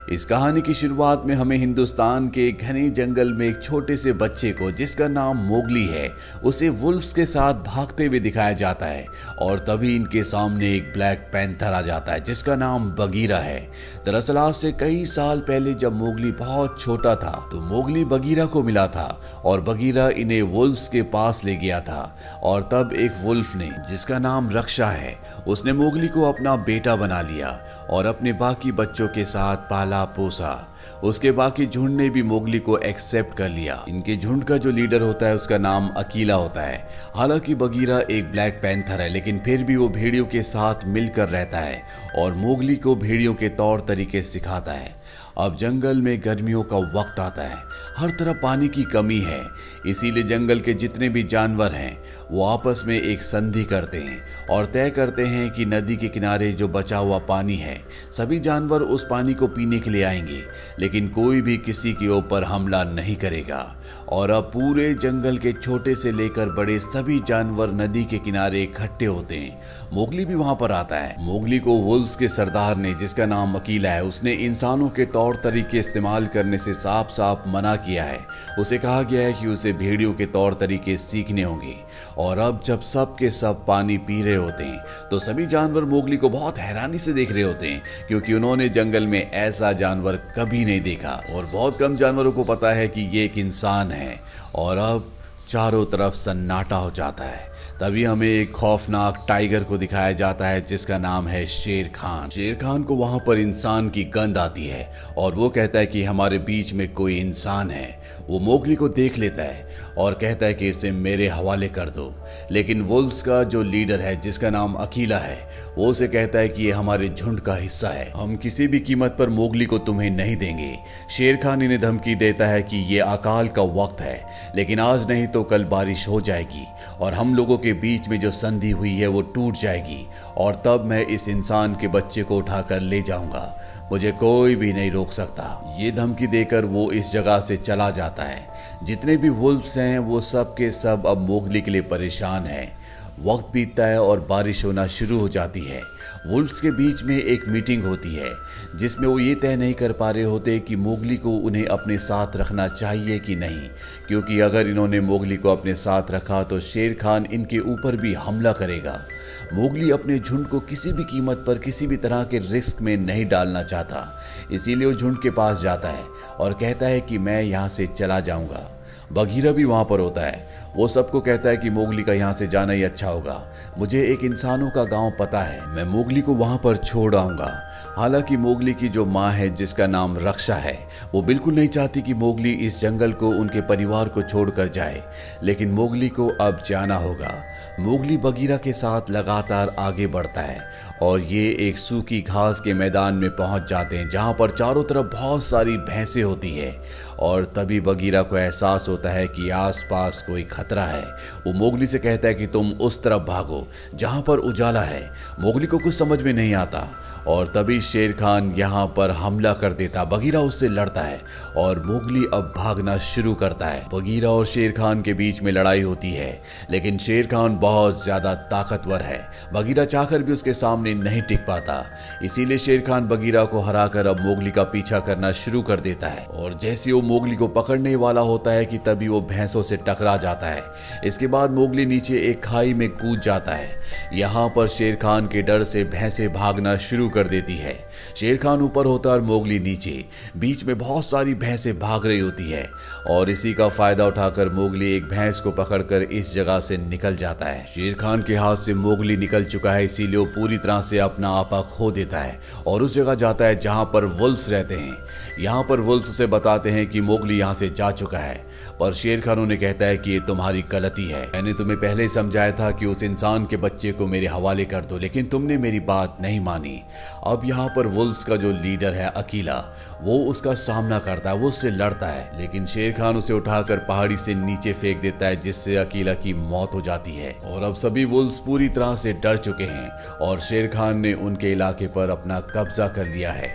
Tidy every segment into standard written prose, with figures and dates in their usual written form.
इस कहानी की शुरुआत में हमें हिंदुस्तान के घने जंगल में एक छोटे से बच्चे को, जिसका नाम मोगली है, उसे वुल्फ्स के साथ भागते हुए दिखाया जाता है। और तभी इनके सामने एक ब्लैक पैंथर आ जाता है जिसका नाम बगीरा है। दरअसल आज से कई साल पहले जब मोगली बहुत छोटा था तो मोगली बगीरा को मिला था और बगीरा इन्हें वुल्फ्स के पास ले गया था। और तब एक वुल्फ ने, जिसका नाम रक्षा है, उसने मोगली को अपना बेटा बना लिया और अपने बाकी बच्चों के साथ पाला पोसा। उसके बाकी झुंड ने भी मोगली को एक्सेप्ट कर लिया। इनके झुंड का जो लीडर होता है उसका नाम अकीला होता है। हालांकि बगीरा एक ब्लैक पैंथर है, लेकिन फिर भी वो भेड़ियों के साथ मिलकर रहता है और मोगली को भेड़ियों के तौर तरीके सिखाता है। अब जंगल में गर्मियों का वक्त आता है, हर तरफ पानी की कमी है, इसीलिए जंगल के जितने भी जानवर हैं वो आपस में एक संधि करते हैं और तय करते हैं कि नदी के किनारे जो बचा हुआ पानी है, सभी जानवर उस पानी को पीने के लिए आएंगे, लेकिन कोई भी किसी के ऊपर हमला नहीं करेगा। और अब पूरे जंगल के छोटे से लेकर बड़े सभी जानवर नदी के किनारे इकट्ठे होते हैं। मोगली भी वहां पर आता है। मोगली को वुल्फ्स के सरदार ने, जिसका नाम अकीला है, उसने इंसानों के तौर तरीके इस्तेमाल करने से साफ साफ मना किया है। उसे कहा गया है कि उसे भेड़ियों के तौर तरीके सीखने होंगे। और अब जब सब के सब पानी पी रहे होते हैं तो सभी जानवर मोगली को बहुत हैरानी से देख रहे होते हैं, क्योंकि उन्होंने जंगल में ऐसा जानवर कभी नहीं देखा और बहुत कम जानवरों को पता है कि ये एक इंसान है। और अब चारों तरफ सन्नाटा हो जाता है। तभी हमें एक खौफनाक टाइगर को दिखाया जाता है जिसका नाम है शेर खान। शेर खान को वहां पर इंसान की गंध आती है और वो कहता है कि हमारे बीच में कोई इंसान है। वो मोगली को देख लेता है और कहता है कि इसे मेरे हवाले कर दो, लेकिन वुल्फ्स का जो लीडर है, जिसका नाम अकीला है, वो उसे कहता है कि ये हमारे झुंड का हिस्सा है, हम किसी भी कीमत पर मोगली को तुम्हें नहीं देंगे। शेर खान इन्हें धमकी देता है कि ये अकाल का वक्त है, लेकिन आज नहीं तो कल बारिश हो जाएगी और हम लोगों के बीच में जो संधि हुई है वो टूट जाएगी और तब मैं इस इंसान के बच्चे को उठाकर ले जाऊंगा, मुझे कोई भी नहीं रोक सकता। ये धमकी देकर वो इस जगह से चला जाता है। जितने भी वुल्फ्स हैं वो सब के सब अब मोगली के लिए परेशान हैं। वक्त बीतता है और बारिश होना शुरू हो जाती है। वुल्फ्स के बीच में एक मीटिंग होती है जिसमें वो ये तय नहीं कर पा रहे होते कि मोगली को उन्हें अपने साथ रखना चाहिए कि नहीं, क्योंकि अगर इन्होंने मोगली को अपने साथ रखा तो शेर खान इनके ऊपर भी हमला करेगा। मोगली अपने झुंड को किसी भी कीमत पर किसी भी तरह के रिस्क में नहीं डालना चाहता, इसीलिए वो झुंड के पास जाता है और कहता है कि मैं यहाँ से चला जाऊंगा। बगीरा भी वहां पर होता है। वो सबको कहता है कि मोगली का यहाँ से जाना ही अच्छा होगा, मुझे एक इंसानों का गांव पता है, मैं मोगली को वहां पर छोड़ आऊंगा। हालांकि मोगली की जो माँ है, जिसका नाम रक्षा है, वो बिल्कुल नहीं चाहती कि मोगली इस जंगल को उनके परिवार को छोड़कर जाए, लेकिन मोगली को अब जाना होगा। मोगली बगीरा के साथ लगातार आगे बढ़ता है और ये एक सूखी घास के मैदान में पहुंच जाते हैं जहां पर चारों तरफ बहुत सारी भैंसें होती है। और तभी बगीरा को एहसास होता है कि आसपास कोई खतरा है। वो मोगली से कहता है कि तुम उस तरफ भागो जहां पर उजाला है। मोगली को कुछ समझ में नहीं आता और तभी शेर खान यहाँ पर हमला कर देता। बगीरा उससे लड़ता है और मोगली अब भागना शुरू करता है। बगीरा और शेर खान के बीच में लड़ाई होती है, लेकिन शेर खान बहुत ज्यादा ताकतवर है। बगीरा चाहकर भी उसके सामने नहीं टिक पाता, इसीलिए शेर खान बगीरा को हराकर अब मोगली का पीछा करना शुरू कर देता है। और जैसे वो मोगली को पकड़ने वाला होता है कि तभी वो भैंसों से टकरा जाता है। इसके बाद मोगली नीचे एक खाई में कूद जाता है। यहाँ पर शेर खान के डर से भैंसें भागना शुरू कर देती है। शेर खान ऊपर होता है और मोगली नीचे। बीच में बहुत सारी भैंसें भाग रही होती है और इसी का फायदा उठाकर मोगली एक भैंस को पकड़कर इस जगह से निकल जाता है। शेर खान के हाथ से मोगली निकल चुका है, इसीलिए वो पूरी तरह से अपना आपा खो देता है और उस जगह जाता है जहां पर वुल्फ्स रहते हैं। यहाँ पर वुल्फ्स उसे बताते हैं कि मोगली यहाँ से जा चुका है, पर शेर खान उन्हें कहता है कि ये तुम्हारी गलती है। मैंने तुम्हें पहले ही समझाया था कि उस इंसान के बच्चे को मेरे हवाले कर दो, लेकिन तुमने मेरी बात नहीं मानी। अब यहाँ पर वुल्फ्स का जो लीडर है अकीला, वो उसका सामना करता है, वो उससे लड़ता है, लेकिन शेर खान उसे उठाकर पहाड़ी से नीचे फेंक देता है, जिससे अकीला की मौत हो जाती है। और अब सभी वुल्फ्स पूरी तरह से डर चुके हैं और शेर खान ने उनके इलाके पर अपना कब्जा कर लिया है।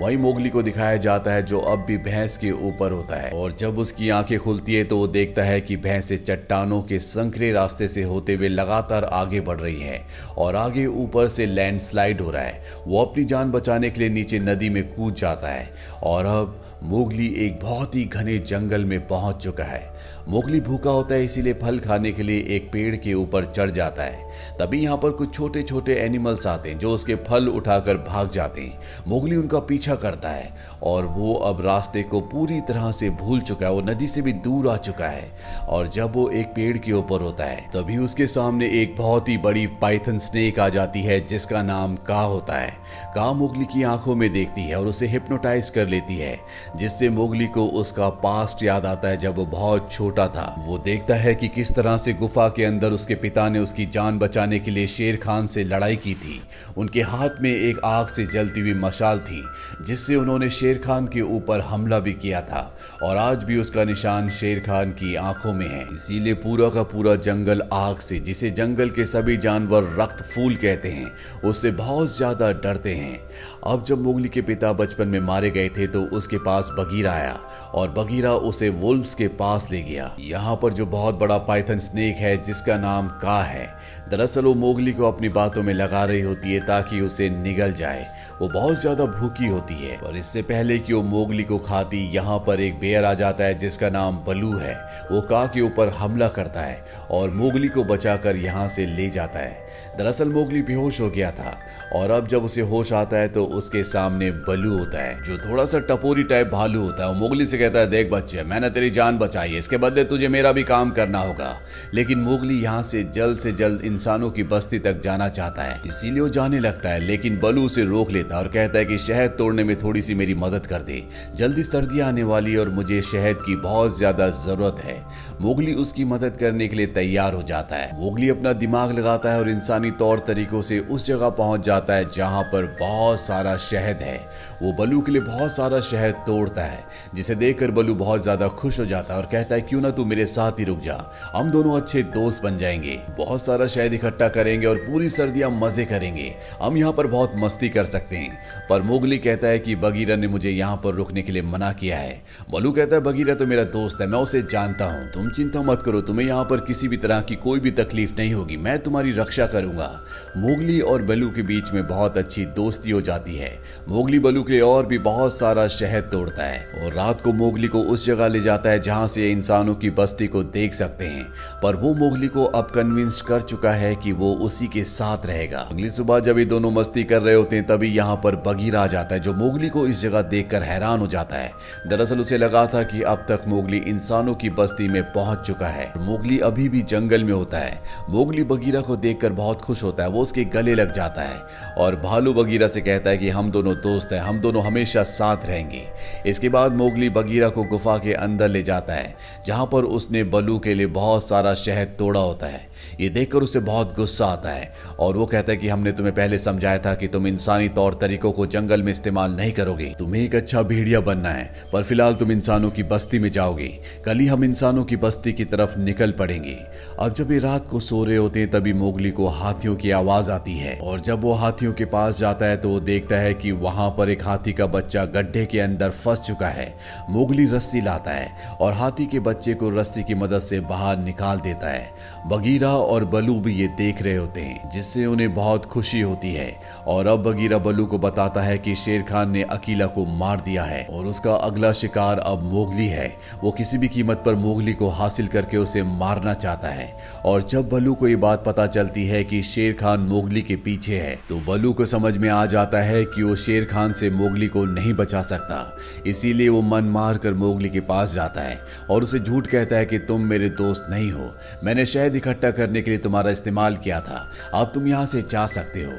वही मोगली को दिखाया जाता है जो अब भी भैंस के ऊपर होता है, और जब उसकी आंखें खुलती है तो वो देखता है कि भैंसें चट्टानों के संकरे रास्ते से होते हुए लगातार आगे बढ़ रही हैं और आगे ऊपर से लैंडस्लाइड हो रहा है। वो अपनी जान बचाने के लिए नीचे नदी में कूद जाता है और अब मोगली एक बहुत ही घने जंगल में पहुंच चुका है। मोगली भूखा होता है, इसीलिए फल खाने के लिए एक पेड़ के ऊपर चढ़ जाता है। तभी यहाँ पर कुछ छोटे छोटे एनिमल्स आते हैं जो उसके फल उठाकर भाग जाते हैं। मोगली उनका पीछा करता है और वो अब रास्ते को पूरी तरह से भूल चुका है, वो नदी से भी दूर आ चुका है। और जब वो एक पेड़ के ऊपर होता है तभी उसके सामने एक बहुत ही बड़ी पाइथन स्नेक आ जाती है जिसका नाम का होता है। का मोगली की आंखों में देखती है और उसे हिप्नोटाइज कर लेती है, जिससे मोगली को उसका पास्ट याद आता है जब वो बहुत छोटा था। वो देखता है कि किस तरह से गुफा के अंदर उसके पिता ने उसकी जान बचाने के लिए शेर खान से लड़ाई की थी। उनके हाथ में एक आग से जलती हुई मशाल थी जिससे उन्होंने शेर खान के ऊपर हमला भी किया था, और आज भी उसका निशान शेर खान की आंखों में है। इसीलिए पूरा का पूरा जंगल आग से, जिसे जंगल के सभी जानवर रक्त फूल कहते हैं, उससे बहुत ज्यादा डरते हैं। अब जब मोगली के पिता बचपन में मारे गए थे तो उसके पास बगीरा आया और बगीरा उसे वुल्व्स के पास ले गया। यहाँ पर जो बहुत बड़ा पाइथन स्नेक है जिसका नाम का है, दरअसल वो मोगली को अपनी बातों में लगा रही होती है ताकि उसे निगल जाए। वो बहुत ज्यादा भूखी होती है, पर इससे पहले कि वो मोगली को खाती, यहाँ पर एक बेयर आ जाता है जिसका नाम बलू है। वो का के ऊपर हमला करता है और मोगली को बचाकर यहाँ से ले जाता है। दरअसल मोगली बेहोश हो गया था और अब जब उसे होश आता है तो उसके सामने बलू होता है जो थोड़ा सा टपोरी टाइप भालू होता है। वो मोगली से कहता है, देख बच्चे, मैंने तेरी जान बचाई है, इसके बदले तुझे मेरा भी काम करना होगा। लेकिन मोगली यहाँ से जल्द इंसानों की बस्ती तक जाना चाहता है, इसीलिए वो जाने लगता है। लेकिन बलू उसे रोक लेता है और कहता है कि शहद तोड़ने में थोड़ी सी मेरी मदद कर दे, जल्दी सर्दियां आने वाली और मुझे शहद की बहुत ज्यादा जरूरत है। मोगली उसकी मदद करने के लिए तैयार हो जाता है। मोगली अपना दिमाग लगाता है और इंसानी तौर तरीकों से उस जगह पहुंच जाता है जहां पर बहुत सारा शहद है। वो बलू के लिए बहुत सारा शहद तोड़ता है, जिसे देखकर बलू बहुत ज्यादा खुश हो जाता है और कहता है, क्यों ना तू मेरे साथ ही रुक जा, हम दोनों अच्छे दोस्त बन जाएंगे, बहुत सारा शहद इकट्ठा करेंगे और पूरी सर्दियां मजे करेंगे, हम यहाँ पर बहुत मस्ती कर सकते हैं। पर मोगली कहता है कि बगीरा ने मुझे यहाँ पर रुकने के लिए मना किया है। बलू कहता है, बगीरा तो मेरा दोस्त है, मैं उसे जानता हूँ, तुम चिंता मत करो, तुम्हें यहाँ पर किसी भी तरह की कोई भी तकलीफ नहीं होगी, मैं तुम्हारी रक्षा करूंगा। मोगली और बलू के बीच में बहुत अच्छी दोस्ती हो जाती है। मोगली बलू के लिए और भी बहुत सारा शहद तोड़ता है और रात को मोगली को उस जगह ले जाता है जहां से इंसानों की बस्ती को देख सकते हैं। पर वो मोगली को अब कन्विंस कर चुका है कि वो उसी के साथ रहेगा। अगली सुबह जब ये दोनों मस्ती कर रहे होते हैं तभी यहाँ पर बगीरा आ जाता है जो मोगली को इस जगह देखकर हैरान हो जाता है। दरअसल उसे लगा था कि अब तक मोगली इंसानों की बस्ती में पहुंच चुका है, मोगली अभी भी जंगल में होता है। मोगली बगीरा को देखकर बहुत खुश होता है, वो उसके गले लग जाता है और भालू बगीरा से कहता है कि हम दोनों दोस्त हैं, हम दोनों हमेशा साथ रहेंगे। इसके बाद मोगली बगीरा को गुफा के अंदर ले जाता है जहां पर उसने बलू के लिए बहुत सारा शहद तोड़ा होता है। ये देखकर उसे बहुत गुस्सा आता है और वो कहता है कि हमने तुम्हें पहले समझाया था कि तुम इंसानी तौर तरीकों को जंगल में इस्तेमाल नहीं करोगे, तुम्हें एक अच्छा भेड़िया बनना है, पर फिलहाल तुम इंसानों की बस्ती में जाओगे, कल ही हम इंसानों की बस्ती की तरफ निकल पड़ेंगे। अब जब ये रात को सो रहे होते हैं तभी मोगली को हाथियों की आवाज आती है और जब वो हाथियों के पास जाता है तो वो देखता है कि वहां पर एक हाथी का बच्चा गड्ढे के अंदर फंस चुका है। मोगली रस्सी लाता है और हाथी के बच्चे को रस्सी की मदद से बाहर निकाल देता है। बगीरा और बलू भी ये देख रहे होते हैं जिससे उन्हें बहुत खुशी होती है और अब बगीरा बलू को बताता है कि शेर खान ने अकीला को मार दिया है और उसका अगला शिकार अब मोगली है। वो किसी भी कीमत पर मोगली को हासिल करके उसे मारना चाहता है और जब बलू को ये बात पता चलती है कि शेर खान मोगली के पीछे है तो बलू को समझ में आ जाता है कि वो शेर खान से मोगली को नहीं बचा सकता। इसीलिए वो मन मार कर मोगली के पास जाता है और उसे झूठ कहता है कि तुम मेरे दोस्त नहीं हो, मैंने शहद इकट्ठा करने के लिए तुम्हारा इस्तेमाल किया था, अब तुम यहाँ से जा सकते हो।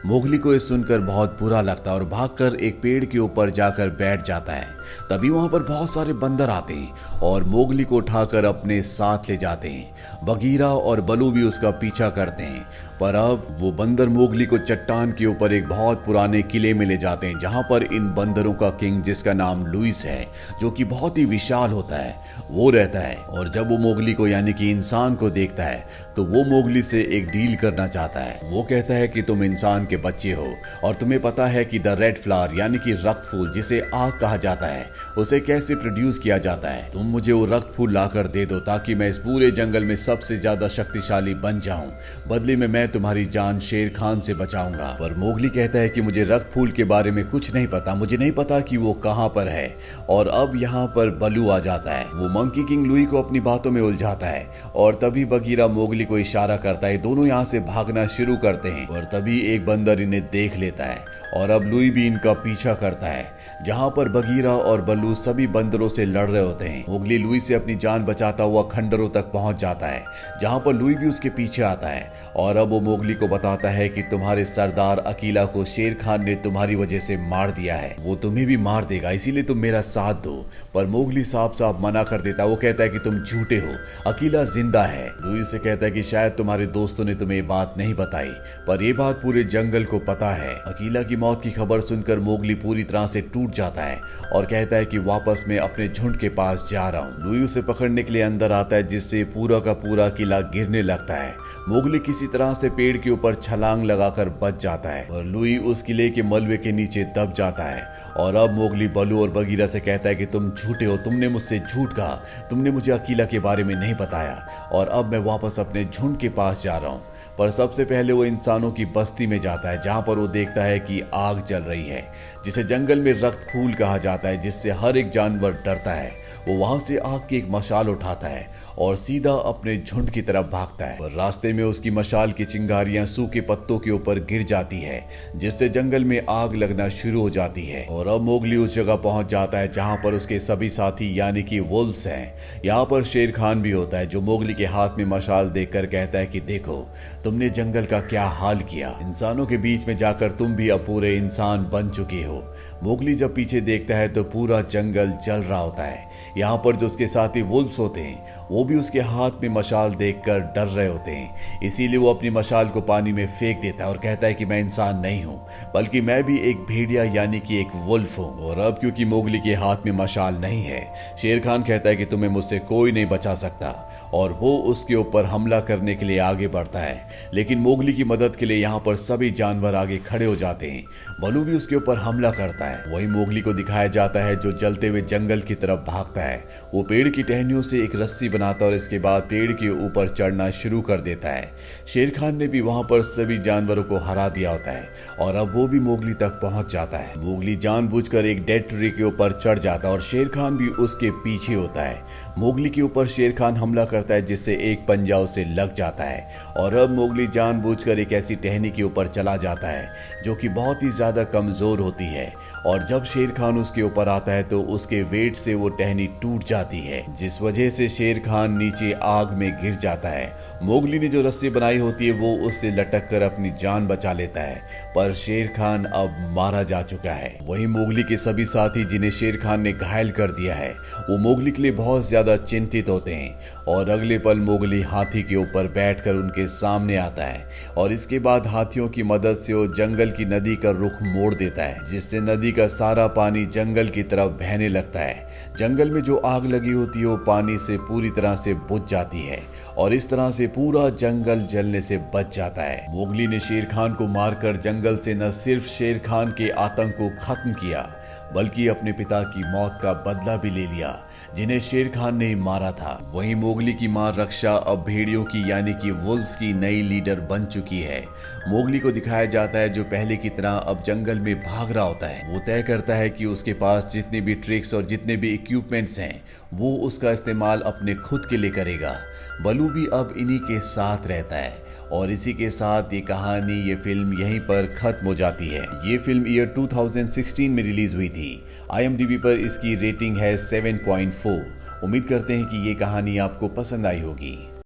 मोगली को ये सुनकर बहुत बुरा लगता है और भागकर एक पेड़ के ऊपर जाकर बैठ जाता है। तभी वहां पर बहुत सारे बंदर आते हैं और मोगली को उठाकर अपने साथ ले जाते हैं। बगीरा और बलू भी उसका पीछा करते हैं, पर अब वो बंदर मोगली को चट्टान के ऊपर एक बहुत पुराने किले में ले जाते हैं, जहां पर इन बंदरों का किंग, जिसका नाम लुइस है, जो कि बहुत ही विशाल होता है, वो रहता है। और जब वो मोगली को यानी कि इंसान को देखता है तो वो मोगली से एक डील करना चाहता है। वो कहता है कि तुम इंसान के बच्चे हो और तुम्हें पता है कि द रेड फ्लावर यानी कि रक्त फूल, जिसे आग कहा जाता है, उसे कैसे प्रोड्यूस किया जाता है। तुम मुझे वो रक्त फूल लाकर दे दो ताकि मैं इस पूरे जंगल में सबसे ज्यादा शक्तिशाली बन जाऊं। बदले में मैं तुम्हारी जान शेर खान से बचाऊंगा। पर मोगली कहता है कि मुझे रक्त फूल के बारे में कुछ नहीं पता, मुझे नहीं पता कि वो कहां पर है। और अब यहाँ पर बलू आ जाता है। वो मंकी किंग लुई को अपनी बातों में उलझाता है और तभी बगीरा मोगली को इशारा करता है। दोनों यहाँ से भागना शुरू करते हैं और तभी एक बंदर इन्हें देख लेता है और अब लुई भी इनका पीछा करता है। जहाँ पर बगीरा और बल्लू सभी बंदरों से लड़ रहे होते हैं, मोगली लुई से अपनी जान बचाता हुआ खंडरों तक पहुंच जाता है, जहाँ पर लुई भी उसके पीछे आता है। और अब वो मोगली को बताता है कि तुम्हारे सरदार अकीला को शेर खान ने तुम्हारी वजह से मार दिया है, वो तुम्हें भी मार देगा, इसीलिए तुम मेरा साथ दो। पर मोगली साफ साफ मना कर देता है। वो कहता है कि तुम झूठे हो, अकीला जिंदा है। लुई से कहता है कि शायद तुम्हारे दोस्तों ने तुम्हें ये बात नहीं बताई, पर यह बात पूरे जंगल को पता है। अकीला की मौत की खबर सुनकर मोगली पूरी तरह से टूट जाता है और कहता है कि वापस मैं अपने झुंड के पास जा रहा हूँ। लुई उसे पकड़ने के लिए अंदर आता है, जिससे पूरा का पूरा किला गिरने लगता है। मोगली किसी तरह से पेड़ के ऊपर छलांग लगाकर बच जाता है और लुई उस किले के मलबे के नीचे दब जाता है। और अब मोगली बलू और बगीरा से कहता है कि तुम झूठे हो, तुमने मुझसे झूठ कहा, तुमने मुझे अकीला के बारे में नहीं बताया और अब मैं वापस अपने झुंड के पास जा रहा हूँ। पर सबसे पहले वो इंसानों की बस्ती में जाता है, जहाँ पर वो देखता है कि आग जल रही है, जिसे जंगल में रक्त फूल कहा जाता है, जिससे हर एक जानवर डरता है। वो वहां से आग की एक मशाल उठाता है और सीधा अपने झुंड की तरफ भागता है। पर रास्ते में उसकी मशाल की चिंगारियां सूखे पत्तों के ऊपर गिर जाती है, जिससे जंगल में आग लगना शुरू हो जाती है। और अब मोगली उस जगह पहुंच जाता है जहां पर उसके सभी साथी यानी कि वुल्व्स हैं। यहाँ पर शेर खान भी होता है, जो मोगली के हाथ में मशाल देखकर कहता है कि देखो तुमने जंगल का क्या हाल किया, इंसानों के बीच में जाकर तुम भी अब पूरे इंसान बन चुके हो। मोगली जब पीछे देखता है तो पूरा जंगल जल रहा होता है। यहाँ पर जो उसके साथी वुल्व्स होते हैं वो भी उसके हाथ में मशाल देखकर डर रहे होते हैं, इसीलिए वो अपनी मशाल को पानी में फेंक देता है और कहता है कि मैं इंसान नहीं हूँ, बल्कि मैं भी एक भेड़िया यानी कि एक वुल्फ हूँ। और अब क्योंकि मोगली के हाथ में मशाल नहीं है, शेर खान कहता है कि तुम्हें मुझसे कोई नहीं बचा सकता और वो उसके ऊपर हमला करने के लिए आगे बढ़ता है। लेकिन मोगली की मदद के लिए यहाँ पर सभी जानवर आगे खड़े हो जाते हैं। बलू भी उसके ऊपर हमला करता है। वही मोगली को दिखाया जाता है जो जलते हुए जंगल की तरफ भागता है। वो पेड़ की टहनियों से एक रस्सी बनाता है और इसके बाद पेड़ के ऊपर चढ़ना शुरू कर देता है। शेर खान ने भी वहां पर सभी जानवरों को हरा दिया होता है और अब वो भी मोगली तक पहुंच जाता है। मोगली जानबूझकर एक डेड ट्री के ऊपर चढ़ जाता है और शेर खान भी उसके पीछे होता है। मोगली के ऊपर शेर खान हमला करता है, जिससे एक पंजा उसे लग जाता है और अब मोगली जानबूझकर एक ऐसी टहनी के ऊपर चला जाता है जो कि बहुत ही ज्यादा कमजोर होती है। और जब शेर खान उसके ऊपर आता है तो उसके वेट से वो टहनी टूट जाती है, जिस वजह से शेर खान नीचे आग में गिर जाता है। मोगली ने जो रस्सी बनाई होती है वो उससे लटक कर अपनी जान बचा लेता है, पर शेर खान अब मारा जा चुका है। वही मोगली के सभी साथी जिन्हें शेर खान ने घायल कर दिया है, वो मोगली के लिए बहुत ज्यादा चिंतित होते हैं। और अगले पल मोगली हाथी के ऊपर बैठकर उनके सामने आता है और इसके बाद हाथियों की मदद से वो जंगल की नदी का रुख मोड़ देता है, जिससे नदी का सारा पानी जंगल की तरफ बहने लगता है। जंगल में जो आग लगी होती है वो पानी से पूरी तरह से बुझ जाती है और इस तरह से पूरा जंगल जलने से बच जाता है। मोगली ने शेर खान को मारकर जंगल से न सिर्फ शेर खान के आतंक को खत्म किया, बल्कि अपने पिता की मौत का बदला भी ले लिया, जिन्हें शेर खान ने मारा था। वहीं मोगली की मां रक्षा अब भेड़ियों की यानी कि वुल्व्स की नई लीडर बन चुकी है। मोगली को दिखाया जाता है जो पहले की तरह अब जंगल में भाग रहा होता है। वो तय करता है कि उसके पास जितने भी ट्रिक्स और जितने भी इक्विपमेंट्स हैं वो उसका इस्तेमाल अपने खुद के लिए करेगा। बलू भी अब इन्हीं के साथ रहता है और इसी के साथ ये कहानी, ये फिल्म यहीं पर खत्म हो जाती है। ये फिल्म ईयर 2016 में रिलीज हुई थी। IMDb पर इसकी रेटिंग है 7.4। उम्मीद करते हैं कि ये कहानी आपको पसंद आई होगी।